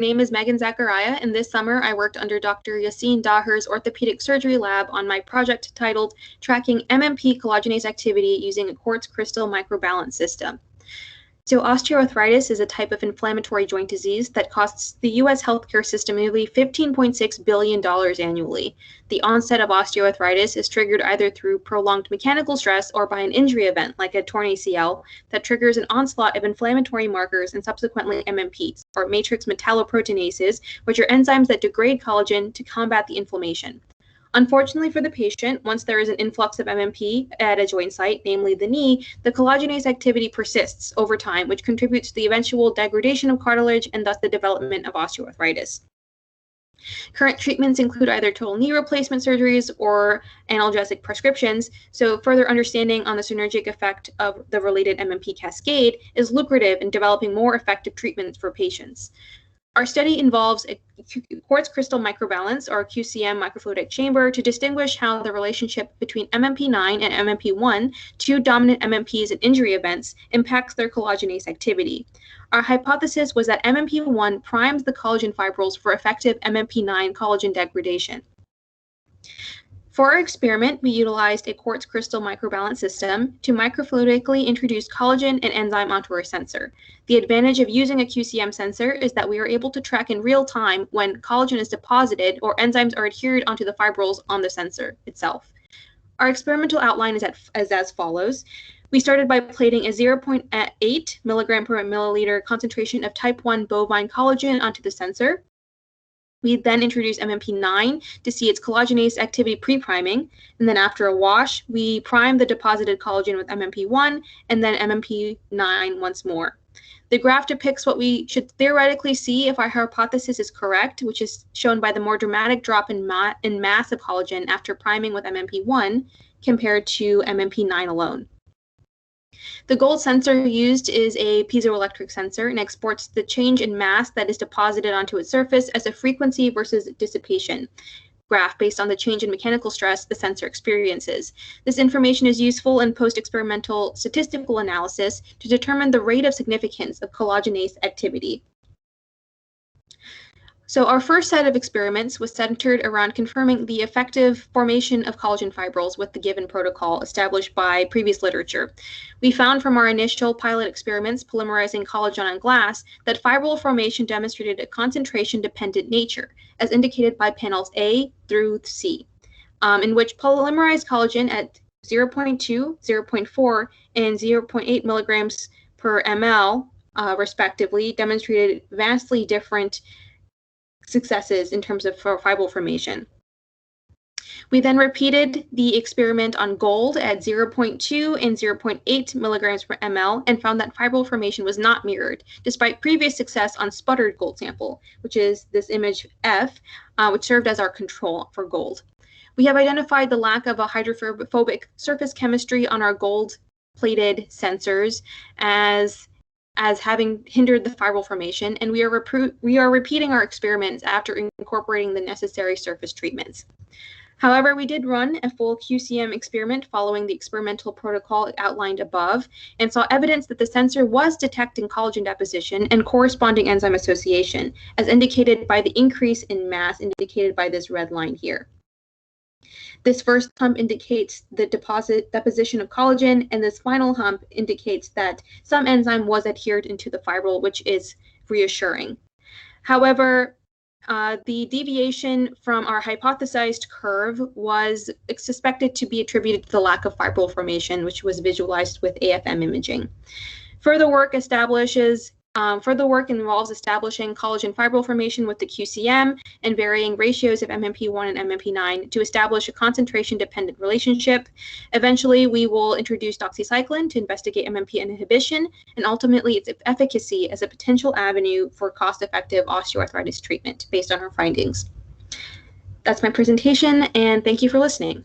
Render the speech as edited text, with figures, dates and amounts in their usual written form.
name is Megan Zachariah, and this summer I worked under Dr. Yassine Daher's orthopedic surgery lab on my project titled Tracking MMP Collagenase Activity Using a Quartz Crystal Microbalance System. So osteoarthritis is a type of inflammatory joint disease that costs the U.S. healthcare system nearly $15.6 billion annually. The onset of osteoarthritis is triggered either through prolonged mechanical stress or by an injury event, like a torn ACL, that triggers an onslaught of inflammatory markers and subsequently MMPs, or matrix metalloproteinases, which are enzymes that degrade collagen to combat the inflammation. Unfortunately for the patient, once there is an influx of MMP at a joint site, namely the knee, the collagenase activity persists over time, which contributes to the eventual degradation of cartilage and thus the development of osteoarthritis. Current treatments include either total knee replacement surgeries or analgesic prescriptions, so further understanding on the synergic effect of the related MMP cascade is lucrative in developing more effective treatments for patients. Our study involves a quartz crystal microbalance, or QCM microfluidic chamber, to distinguish how the relationship between MMP9 and MMP1, two dominant MMPs in injury events, impacts their collagenase activity. Our hypothesis was that MMP1 primes the collagen fibrils for effective MMP9 collagen degradation. For our experiment, we utilized a quartz crystal microbalance system to microfluidically introduce collagen and enzyme onto our sensor. The advantage of using a QCM sensor is that we are able to track in real time when collagen is deposited or enzymes are adhered onto the fibrils on the sensor itself. Our experimental outline is as follows. We started by plating a 0.8 milligram per milliliter concentration of type 1 bovine collagen onto the sensor. We then introduced MMP9 to see its collagenase activity pre-priming, and then after a wash, we prime the deposited collagen with MMP1 and then MMP9 once more. The graph depicts what we should theoretically see if our hypothesis is correct, which is shown by the more dramatic drop in mass of collagen after priming with MMP1 compared to MMP9 alone. The gold sensor used is a piezoelectric sensor and exports the change in mass that is deposited onto its surface as a frequency versus dissipation graph based on the change in mechanical stress the sensor experiences. This information is useful in post-experimental statistical analysis to determine the rate of significance of collagenase activity. So our first set of experiments was centered around confirming the effective formation of collagen fibrils with the given protocol established by previous literature. We found from our initial pilot experiments polymerizing collagen on glass that fibril formation demonstrated a concentration-dependent nature, as indicated by panels A through C, in which polymerized collagen at 0.2, 0.4, and 0.8 milligrams per ml, respectively, demonstrated vastly different successes in terms of fibril formation. We then repeated the experiment on gold at 0.2 and 0.8 milligrams per ml and found that fibril formation was not mirrored, despite previous success on sputtered gold sample, which is this image F, which served as our control for gold. We have identified the lack of a hydrophobic surface chemistry on our gold-plated sensors as having hindered the fibril formation, and we are repeating our experiments after incorporating the necessary surface treatments. However, we did run a full QCM experiment following the experimental protocol outlined above and saw evidence that the sensor was detecting collagen deposition and corresponding enzyme association, as indicated by the increase in mass indicated by this red line here. This first hump indicates the deposition of collagen, and this final hump indicates that some enzyme was adhered into the fibril, which is reassuring. However, the deviation from our hypothesized curve was suspected to be attributed to the lack of fibril formation, which was visualized with AFM imaging. Further work involves establishing collagen fibril formation with the QCM and varying ratios of MMP1 and MMP9 to establish a concentration-dependent relationship. Eventually, we will introduce doxycycline to investigate MMP inhibition and ultimately its efficacy as a potential avenue for cost-effective osteoarthritis treatment based on our findings. That's my presentation, and thank you for listening.